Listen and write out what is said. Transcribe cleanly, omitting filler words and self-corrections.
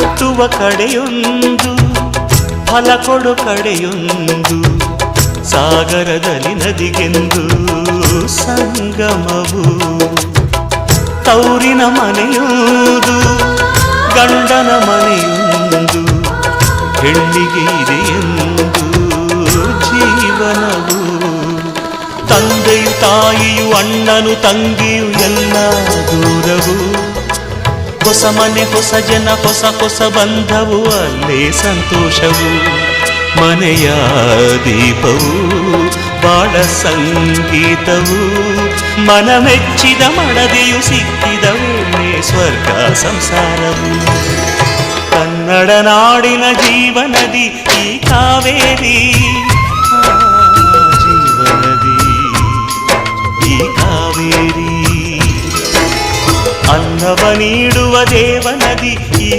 ಹುಟ್ಟುವ ಕಡೆಯೊಂದು ಫಲ ಕೊಡು ಕಡೆಯೊಂದು ಸಾಗರದಲ್ಲಿ ನದಿಗೆಂದು ಸಂಗಮವು ತೌರಿನ ಮನೆಯುವುದು ಗಂಡನ ಮನೆಯೊಂದು ಹೆಣ್ಣಿಗೆ ಇದೆಯೆಂದು ಜೀವನವು ತಂದೆಯು ತಾಯಿಯು ಅಣ್ಣನು ತಂಗಿಯು ಎಲ್ಲ ದೂರವು ಹೊಸ ಮನೆ ಹೊಸ ಜನ ಹೊಸ ಹೊಸ ಬಂಧವು ಅಲ್ಲೇ ಸಂತೋಷವು ಮನೆಯ ದೀಪವು ಬಾಳ ಸಂಗೀತವು ಮನ ಮೆಚ್ಚಿದ ಮಡದಿಯು ಸಿಕ್ಕಿದ ವೇಳೆ ಸ್ವರ್ಗ ಸಂಸಾರವು ಕನ್ನಡ ನಾಡಿನ ಜೀವನದಿ ಈ ಕಾವೇರಿ ಜೀವನದಿ ಈ ಕಾವೇರಿ ಅನ್ನವ ನೀಡುವ ದೇವನದಿ ಈ